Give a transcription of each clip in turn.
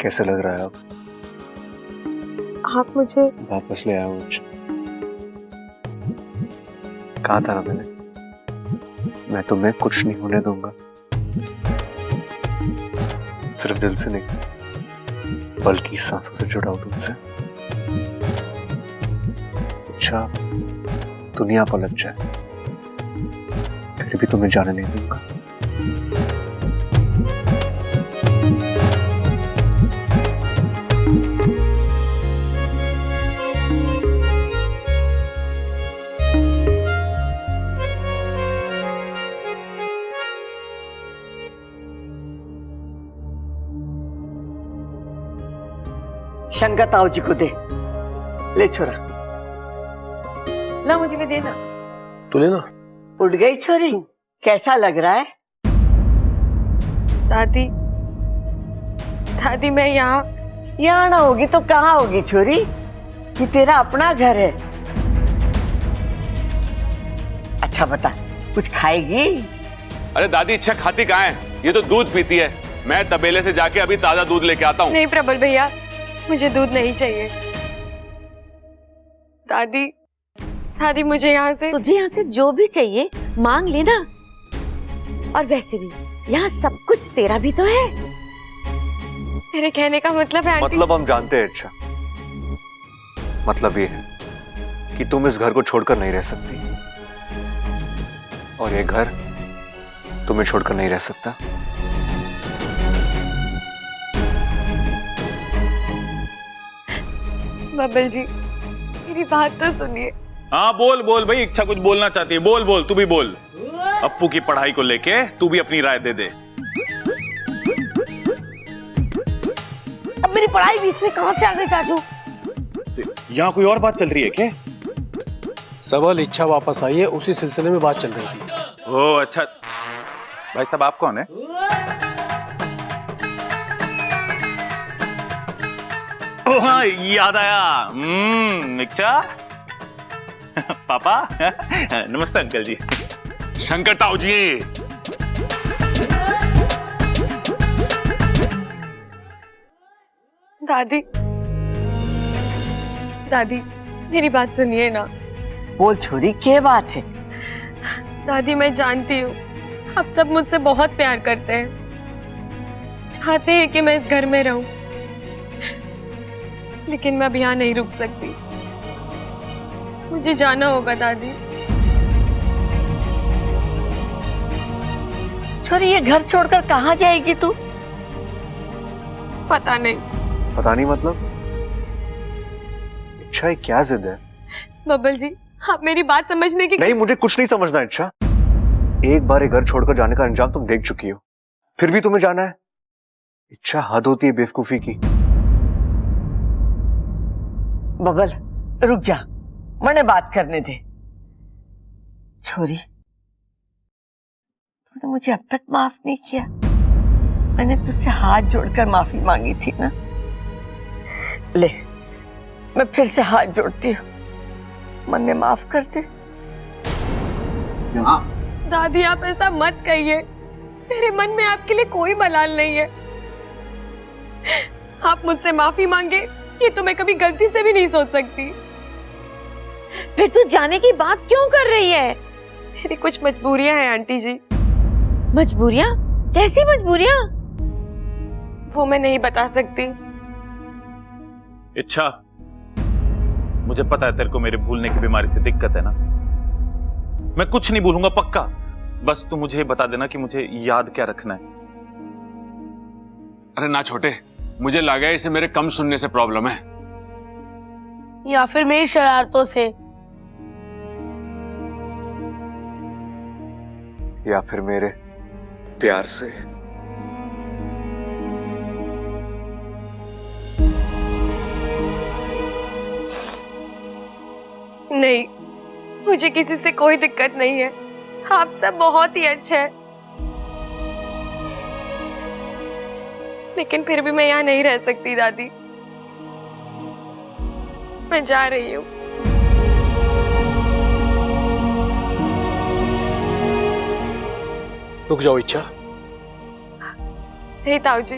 कैसे लग रहा है अब? आप मुझे वापस ले आया मुझे। कहा था ना मैंने, मैं तुम्हें कुछ नहीं होने दूंगा। सिर्फ दिल से नहीं, बल्कि सांसों से जुड़ा हूं तुमसे। अच्छा दुनिया पलट जाए, फिर भी तुम्हें जाने नहीं दूंगा। शंकर ताऊ जी को दे। ले छोरा। ला मुझे भी देना। तू लेना। उठ गई छोरी, कैसा लग रहा है? दादी दादी मैं यहाँ ना होगी तो कहाँ होगी छोरी? ये तेरा अपना घर है। अच्छा बता, कुछ खाएगी? अरे दादी इच्छा खाती कहाँ है? ये तो दूध पीती है। मैं तबेले से जाके अभी ताजा दूध लेके आता हूँ। नहीं प्रबल भैया, मुझे दूध नहीं चाहिए। दादी दादी मुझे यहाँ से तुझे यहाँ से जो भी चाहिए मांग लेना। और वैसे भी यहाँ सब कुछ तेरा भी तो है। मेरे कहने का मतलब है आंटी। मतलब हम जानते हैं अच्छा। मतलब ये है कि तुम इस घर को छोड़कर नहीं रह सकती, और ये घर तुम्हें छोड़कर नहीं रह सकता। बबल जी मेरी बात तो सुनिए। हाँ बोल बोल भाई, इच्छा कुछ बोलना चाहती है, बोल बोल, तू भी बोल। अप्पू की पढ़ाई को लेके तू भी अपनी राय दे दे। अब मेरी पढ़ाई बीच में कहाँ से आ गई चाचू? यहाँ कोई और बात चल रही है क्या? सबल इच्छा वापस आई है, उसी सिलसिले में बात चल रही थी। ओह अच्छा। भाई साहब आप कौन है? ओह हाँ याद आया। इच्छा पापा। नमस्ते अंकल जी। शंकर ताऊ जी। दादी दादी मेरी बात सुनिए ना। बोल छोरी, क्या बात है? दादी मैं जानती हूँ आप सब मुझसे बहुत प्यार करते हैं, चाहते हैं कि मैं इस घर में रहूं, लेकिन मैं अब यहाँ नहीं रुक सकती। मुझे जाना होगा दादी। छोरी ये घर छोड़कर कहाँ जाएगी तू? पता नहीं। पता नहीं मतलब? इच्छा ये क्या जिद है? बबल जी आप मेरी बात समझने की नहीं, मुझे कुछ नहीं समझना इच्छा। एक बार ये घर छोड़कर जाने का अंजाम तुम देख चुकी हो, फिर भी तुम्हें जाना है? इच्छा हद होती है बेवकूफी की। बबल रुक जा, मने बात करने दे। छोरी तूने मुझे अब तक माफ नहीं किया। मैंने तुझसे हाथ जोड़कर माफी मांगी थी ना। ले मैं फिर से हाथ जोड़ती हूँ, मन्ने माफ कर दे। दादी आप ऐसा मत कहिए, मेरे मन में आपके लिए कोई मलाल नहीं है। आप मुझसे माफी मांगे ये तो मैं कभी गलती से भी नहीं सोच सकती। फिर तू जाने की बात क्यों कर रही है? मेरी कुछ मजबूरियां हैं आंटी जी। मजबूरियां? कैसी मजबूरियां? वो मैं नहीं बता सकती। इच्छा मुझे पता है तेरे को मेरे भूलने की बीमारी से दिक्कत है ना। मैं कुछ नहीं भूलूंगा पक्का। बस तू मुझे बता देना कि मुझे याद क्या रखना है। अरे ना छोटे, मुझे लगा है इसे मेरे कम सुनने से प्रॉब्लम है, या फिर मेरी शरारतों से। या फिर मेरे प्यार से। नहीं, मुझे किसी से कोई दिक्कत नहीं है। आप सब बहुत ही अच्छे हैं, लेकिन फिर भी मैं यहाँ नहीं रह सकती दादी। मैं जा रही हूँ। रुक जाओ इच्छा। नहीं ताऊ जी,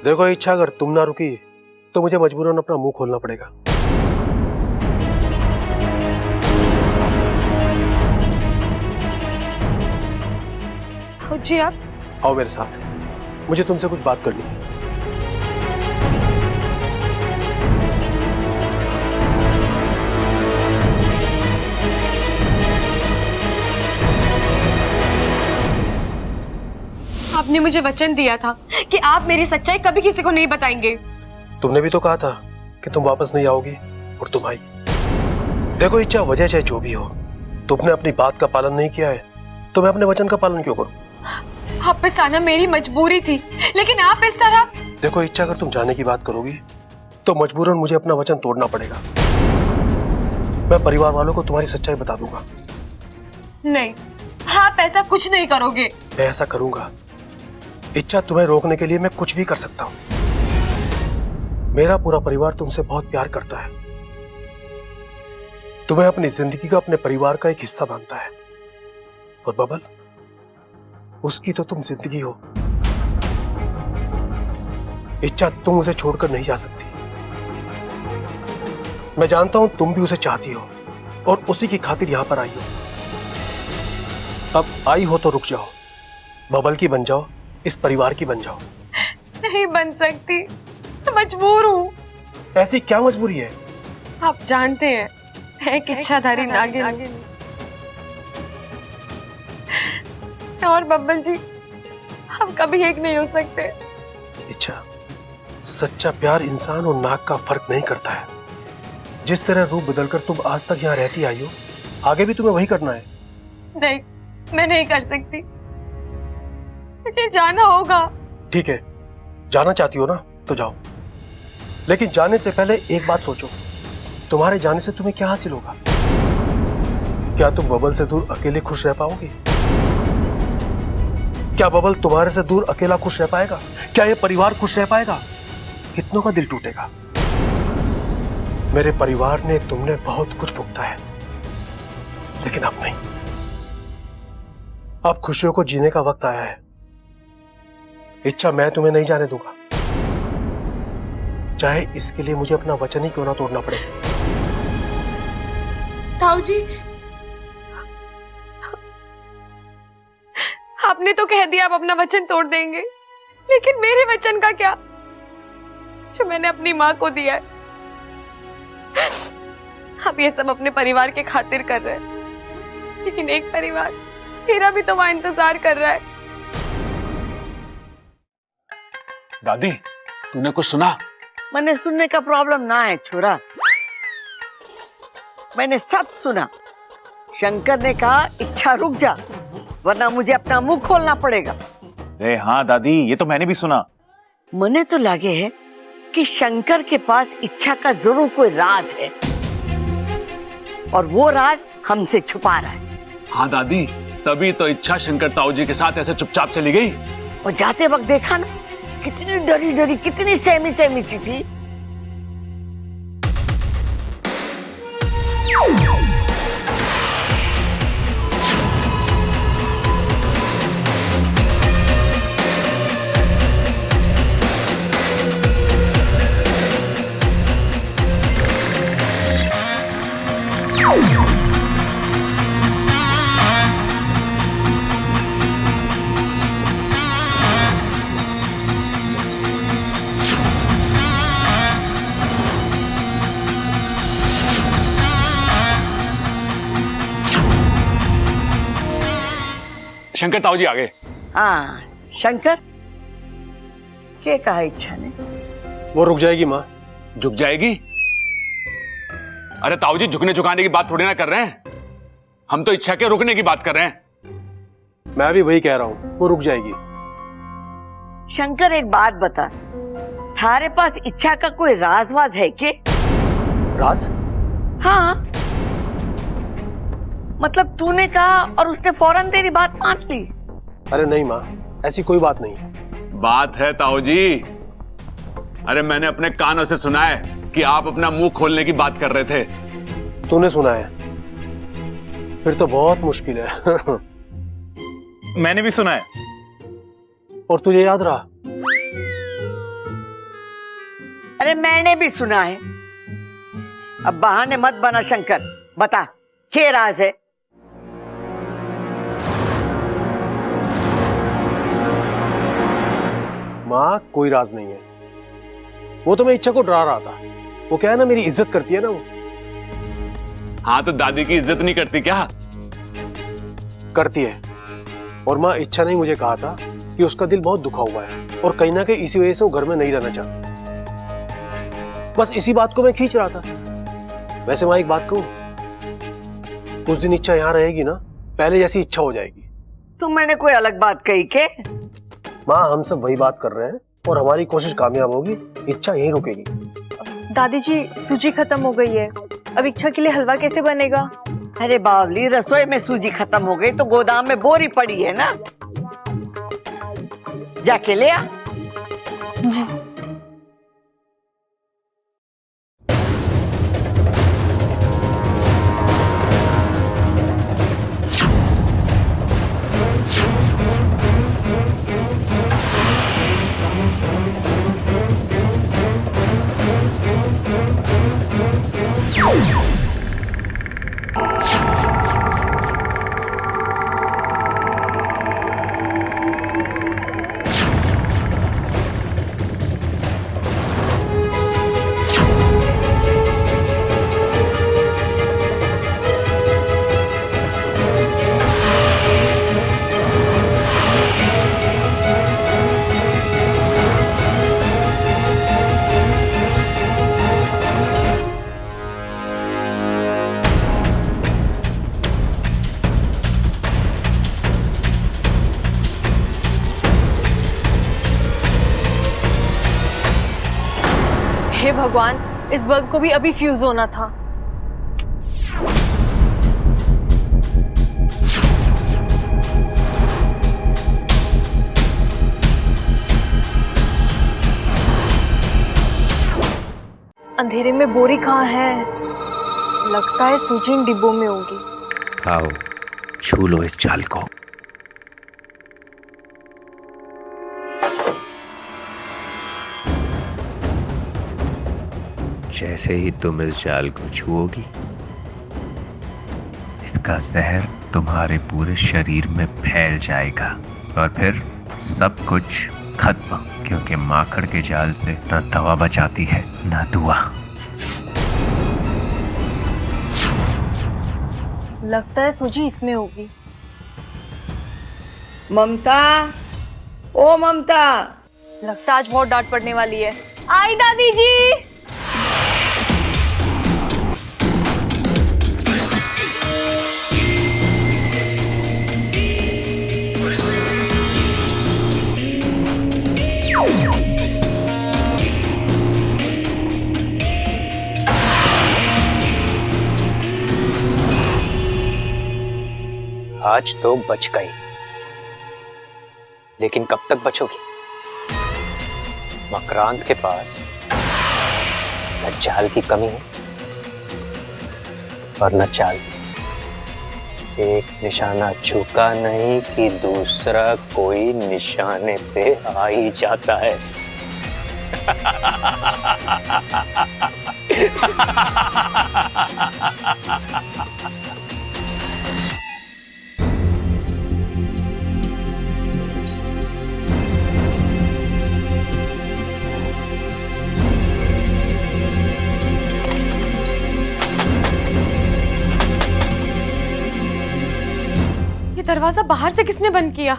देखो इच्छा, अगर तुम ना रुकी तो मुझे मजबूरन अपना मुंह खोलना पड़ेगा। जी आप आओ मेरे साथ, मुझे तुमसे कुछ बात करनी है। आपने मुझे वचन दिया था कि आप मेरी सच्चाई कभी किसी को नहीं बताएंगे। तुमने भी तो कहा था कि तुम वापस नहीं आओगी, और तुम आई। देखो इच्छा, वजह चाहे जो भी हो, तुमने अपनी बात का पालन नहीं किया है तो मैं अपने वचन का पालन क्यों करूं? वापस आना मेरी मजबूरी थी, लेकिन आप इस तरह। देखो इच्छा, अगर तुम जाने की बात करोगी तो मजबूरन मुझे अपना वचन तोड़ना पड़ेगा। मैं परिवार वालों को तुम्हारी सच्चाई बता दूंगा। नहीं, आप ऐसा कुछ नहीं करोगे। मैं ऐसा करूंगा। इच्छा, तुम्हें रोकने के लिए मैं कुछ भी कर सकता हूं। मेरा पूरा परिवार तुमसे बहुत प्यार करता है, तुम्हें अपनी जिंदगी का अपने परिवार का एक हिस्सा मानता है। और बबल, उसकी तो तुम जिंदगी हो। इच्छा, तुम उसे छोड़कर नहीं जा सकती। मैं जानता हूं तुम भी उसे चाहती हो और उसी की खातिर यहां पर आई हो। अब आई हो तो रुक जाओ, बबल की बन जाओ, इस परिवार की बन जाओ। नहीं बन सकती, मैं मजबूर हूँ। ऐसी क्या मजबूरी है? आप जानते हैं, मैं एक इच्छाधारी नागिन और बब्बल जी, हम कभी एक नहीं हो सकते। इच्छा, सच्चा प्यार इंसान और नाग का फर्क नहीं करता है। जिस तरह रूप बदलकर तुम आज तक यहाँ रहती आई हो, आगे भी तुम्हें वही करना है। नहीं, मैं नहीं कर सकती, मुझे जाना होगा। ठीक है, जाना चाहती हो ना तो जाओ, लेकिन जाने से पहले एक बात सोचो, तुम्हारे जाने से तुम्हें क्या हासिल होगा? क्या तुम बबल से दूर अकेले खुश रह पाओगी? क्या बबल तुम्हारे से दूर अकेला खुश रह पाएगा? क्या ये परिवार खुश रह पाएगा? कितनों का दिल टूटेगा। मेरे परिवार ने तुमने बहुत कुछ भुगता है, लेकिन अब नहीं। अब खुशियों को जीने का वक्त आया है। इच्छा, मैं तुम्हें नहीं जाने दूंगा, चाहे इसके लिए मुझे अपना वचन ही क्यों ना तोड़ना पड़े। ताऊ जी, आपने तो कह दिया आप अपना वचन तोड़ देंगे, लेकिन मेरे वचन का क्या, जो मैंने अपनी माँ को दिया है? आप ये सब अपने परिवार के खातिर कर रहे हैं, लेकिन एक परिवार मेरा भी तो वहां इंतजार कर रहा है। दादी, तूने कुछ सुना? मैंने सुनने का प्रॉब्लम ना है छोरा, मैंने सब सुना। शंकर ने कहा इच्छा रुक जा, वरना मुझे अपना मुंह खोलना पड़ेगा। अरे हाँ दादी, ये तो मैंने भी सुना। मने तो लगे है कि शंकर के पास इच्छा का जरूर कोई राज है, और वो राज हमसे छुपा रहा है। हाँ दादी, तभी तो इच्छा शंकर ताऊ जी के साथ ऐसे चुपचाप चली गई। और जाते वक्त देखा ना, कितनी डरी डरी, कितनी सहमी सहमी सी थी। शंकर ताऊ जी आ गए। हाँ शंकर, क्या कहा इच्छा ने? वो रुक जाएगी माँ। झुक जाएगी? अरे ताऊ जी, झुकने झुकाने की बात थोड़ी ना कर रहे हैं, हम तो इच्छा के रुकने की बात कर रहे हैं। मैं भी वही कह रहा हूँ, वो रुक जाएगी। शंकर एक बात बता, थारे पास इच्छा का कोई राजवाज है के? राज? हाँ, मतलब तूने कहा और उसने फौरन तेरी बात मान ली। अरे नहीं माँ, ऐसी कोई बात नहीं। बात है ताऊ जी। अरे मैंने अपने कानों से सुना है कि आप अपना मुंह खोलने की बात कर रहे थे। तूने सुना है? फिर तो बहुत मुश्किल है। मैंने भी सुना है। और तुझे याद रहा? अरे मैंने भी सुना है। अब बहाने मत बना शंकर, बता क्या राज है? माँ कोई राज नहीं है, वो तो मैं इच्छा को डरा रहा था। वो क्या है ना, मेरी इज्जत करती है ना वो। हाँ तो दादी की इज्जत नहीं करती क्या? करती है। और माँ इच्छा ने मुझे कहा था कि उसका दिल बहुत दुखा हुआ है और कहीं ना कहीं इसी वजह से वो घर में नहीं रहना चाहती। बस इसी बात को मैं खींच रहा था। वैसे माँ एक बात कहूं, उस दिन इच्छा यहाँ रहेगी ना, पहले जैसी इच्छा हो जाएगी। तुम मैंने कोई अलग बात कही के? माँ हम सब वही बात कर रहे हैं और हमारी कोशिश कामयाब होगी, इच्छा यहीं रुकेगी। दादी जी सूजी खत्म हो गई है, अब इच्छा के लिए हलवा कैसे बनेगा? अरे बावली, रसोई में सूजी खत्म हो गई तो गोदाम में बोरी पड़ी है ना, जाके ले आ। जी। हे भगवान, इस बल्ब को भी अभी फ्यूज होना था। अंधेरे में बोरी कहाँ है? लगता है सूजी इन डिब्बों में होगी। आओ छू लो इस जाल को। जैसे ही तुम इस जाल को छुओगी, इसका जहर तुम्हारे पूरे शरीर में फैल जाएगा और फिर सब कुछ खत्म, क्योंकि माकड़ के जाल से ना दवा बचाती है ना दुआ। लगता है सूजी इसमें होगी। ममता, ओ ममता। लगता है आज बहुत डांट पड़ने वाली है। आई दादी जी। आज तो बच गई, लेकिन कब तक बचोगी? मकरांत के पास न जाल की कमी है और न चाल। एक निशाना झुका नहीं कि दूसरा कोई निशाने पे आ ही जाता है। दरवाजा बाहर से किसने बंद किया?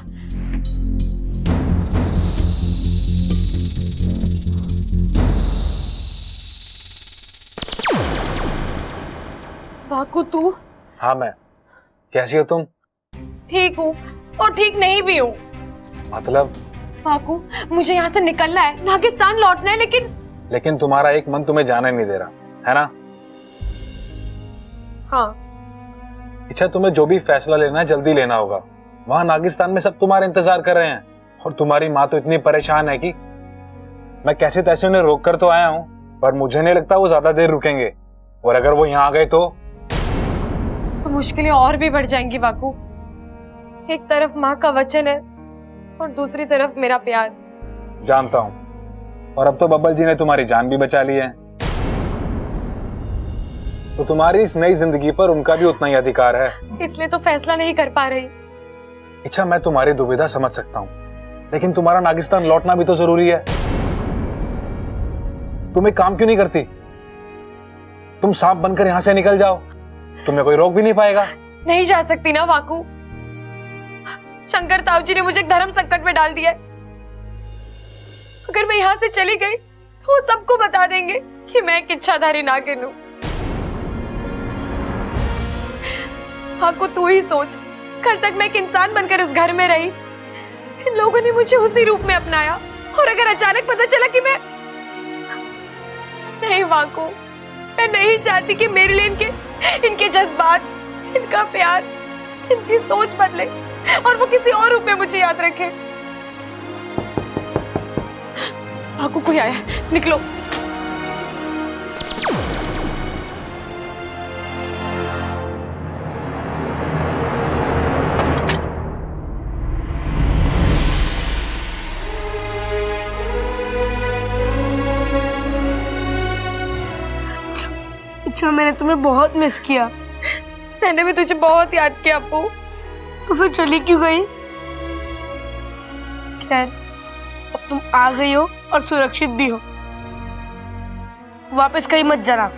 बाकू तू? हाँ मैं। कैसी हो तुम? ठीक हूँ और ठीक नहीं भी हूँ। मतलब? बाकू मुझे यहाँ से निकलना है, नागिस्तान लौटना है, लेकिन तुम्हारा एक मन तुम्हें जाने नहीं दे रहा है ना? हाँ। अच्छा, तुम्हें जो भी फैसला लेना है जल्दी लेना होगा। वहां नागिस्तान में सब तुम्हारे इंतजार कर रहे हैं और तुम्हारी माँ तो इतनी परेशान है कि मैं कैसे तैसे उन्हें रोक कर तो आया हूँ, पर मुझे नहीं लगता वो ज्यादा देर रुकेंगे। और अगर वो यहाँ आ गए तो मुश्किलें और भी बढ़ जाएंगी बाकू। एक तरफ माँ का वचन है और दूसरी तरफ मेरा प्यार। जानता हूँ, और अब तो बब्बल जी ने तुम्हारी जान भी बचा ली है, तो तुम्हारी इस नई जिंदगी पर उनका भी उतना ही अधिकार है। इसलिए तो फैसला नहीं कर पा रही। इच्छा, मैं तुम्हारी दुविधा समझ सकता हूं, लेकिन तुम्हारा नागिस्तान लौटना भी तो जरूरी है। तुम एक काम क्यों नहीं करती? तुम सांप बनकर यहां से निकल जाओ, तुम्हें कोई रोक भी नहीं पाएगा। नहीं जा सकती ना वाकू। शंकर ताऊ जी ने मुझे एक धर्म संकट में डाल दिया है। अगर मैं यहाँ से चली गई तो वो सबको बता देंगे कि मैं एक इच्छाधारी नागिन हूँ। वाकू, तू ही सोच, कल तक मैं एक इंसान बनकर इस घर में रही, इन लोगों ने मुझे उसी रूप में अपनाया, और अगर अचानक पता चला कि मैं नहीं वाकू, मैं नहीं चाहती कि मेरे लिए इनके जज्बात, इनका प्यार, इनकी सोच बदले और वो किसी और रूप में मुझे याद रखे। वाकू, कोई आया, निकलो। अच्छा, मैंने तुम्हें बहुत मिस किया। मैंने भी तुझे बहुत याद किया अप्पू। तो फिर चली क्यों गई? खैर, अब तुम आ गई हो और सुरक्षित भी हो। वापस कहीं मत जाना।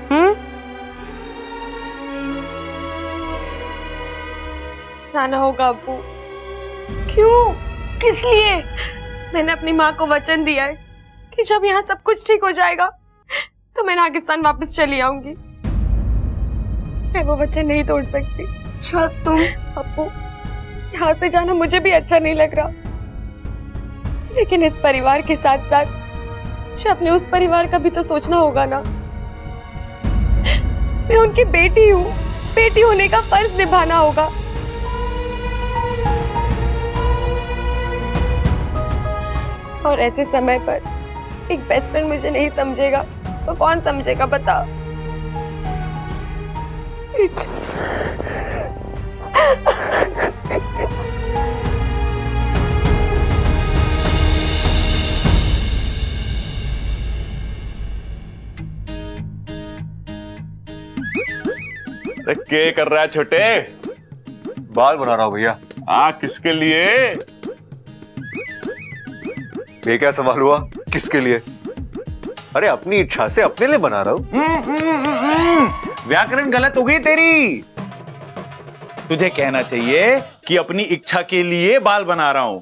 जाना होगा अप्पू। क्यों? किस लिए? मैंने अपनी माँ को वचन दिया है कि जब यहाँ सब कुछ ठीक हो जाएगा तो मैं नागिस्तान वापस चली आऊंगी। मैं वो वचन नहीं तोड़ सकती। अच्छा, तुम? अप्पू, यहाँ से जाना मुझे भी अच्छा नहीं लग रहा, लेकिन इस परिवार के साथ साथ मुझे अपने उस परिवार का भी तो सोचना होगा ना। मैं उनकी बेटी हूँ, बेटी होने का फर्ज निभाना होगा। और ऐसे समय पर एक बेस्ट फ्रेंड मुझे नहीं समझेगा तो कौन समझेगा, बता। क्या कर रहा है छोटे? बाल बना रहा हूं भैया। किसके लिए? ये क्या सवाल हुआ, किसके लिए? अरे अपनी इच्छा से अपने लिए बना रहा हूं। व्याकरण गलत हो गई तेरी। तुझे कहना चाहिए कि अपनी इच्छा के लिए बाल बना रहा हूं।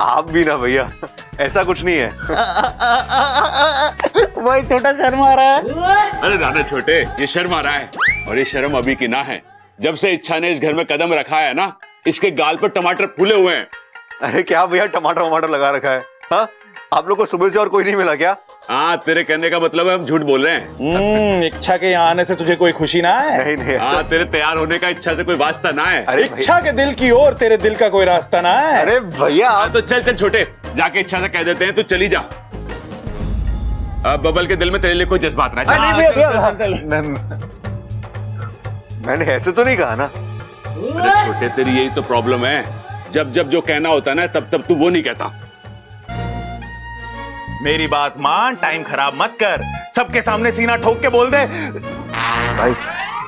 आप भी ना भैया, ऐसा कुछ नहीं है। भाई छोटा शर्म आ रहा है। अरे दादा छोटे, ये शर्म आ रहा है, और ये शर्म अभी की ना है। जब से इच्छा ने इस घर में कदम रखा है ना, इसके गाल पर टमाटर फूले हुए हैं। अरे क्या भैया, टमाटर वमाटर लगा रखा है? हाँ, आप लोग को सुबह से और कोई नहीं मिला क्या? हाँ, तेरे कहने का मतलब है हम झूठ बोल रहे हैं। इच्छा के यहाँ आने से तुझे कोई खुशी ना है? नहीं नहीं। हाँ, तेरे तैयार होने का इच्छा से कोई वास्ता ना है। अरे इच्छा के दिल की ओर तेरे दिल का कोई रास्ता ना है? अरे भैया हाँ, तो चल चल छोटे, जाके इच्छा से कह देते हैं, तू चली जा। अब बबल के दिल में तेरे लिए कोई जज्बात ना है। नहीं भैया, मैंने ऐसे तो नहीं कहा ना। अरे छोटे, तेरी यही तो प्रॉब्लम है, जब जब जो कहना होता है ना, तब तब तू वो नहीं कहता। मेरी बात मान, टाइम खराब मत कर। सबके सामने सीना ठोक के बोल दे। भाई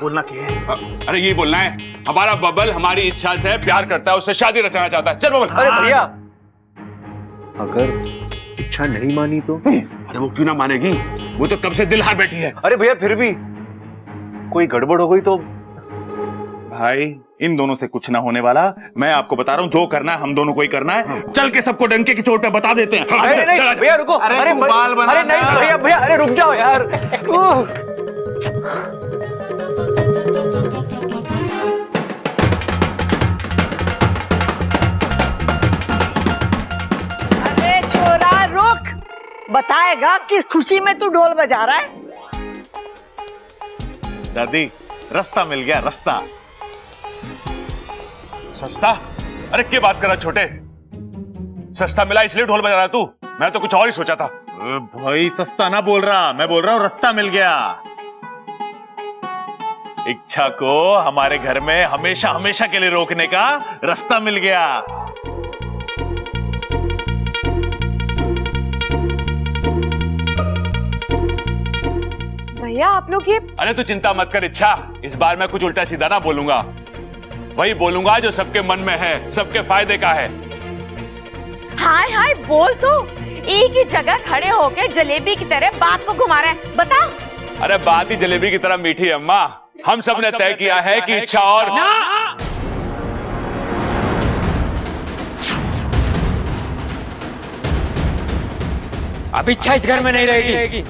बोलना क्या है? अरे ये बोलना है, हमारा बबल हमारी इच्छा से प्यार करता है, उससे शादी रचना चाहता है। चल बबल। अरे भैया, अगर इच्छा नहीं मानी तो? अरे वो क्यों ना मानेगी, वो तो कब से दिल हार बैठी है। अरे भैया, फिर भी कोई गड़बड़ हो गई तो? भाई, इन दोनों से कुछ ना होने वाला। मैं आपको बता रहा हूं, जो करना है हम दोनों को ही करना है। चल के सबको डंके की चोट पे बता देते हैं। अरे नहीं भैया, रुको। अरे अरे बाल बना। अरे नहीं भैया, भैया अरे रुक जाओ यार। अरे छोरा रुक, बताएगा किस खुशी में तू ढोल बजा रहा है? दादी, रास्ता मिल गया, रास्ता। सस्ता? अरे क्या बात कर रहा छोटे, सस्ता मिला इसलिए ढोल बजा रहा तू? मैं तो कुछ और ही सोचा था। भाई सस्ता ना बोल रहा, मैं बोल रहा हूं रास्ता मिल गया। इच्छा को हमारे घर में हमेशा हमेशा के लिए रोकने का रास्ता मिल गया। भैया आप लोग ये अरे तू चिंता मत कर इच्छा, इस बार मैं कुछ उल्टा सीधा ना बोलूंगा, वही बोलूंगा जो सबके मन में है, सबके फायदे का है। हाय हाय बोल तो, एक ही जगह खड़े होके जलेबी की तरह बात को घुमा रहे हैं, बता। अरे बात ही जलेबी की तरह मीठी है अम्मा। हम सब ने तय किया है कि इच्छा और अब इच्छा इस घर में नहीं रहेगी।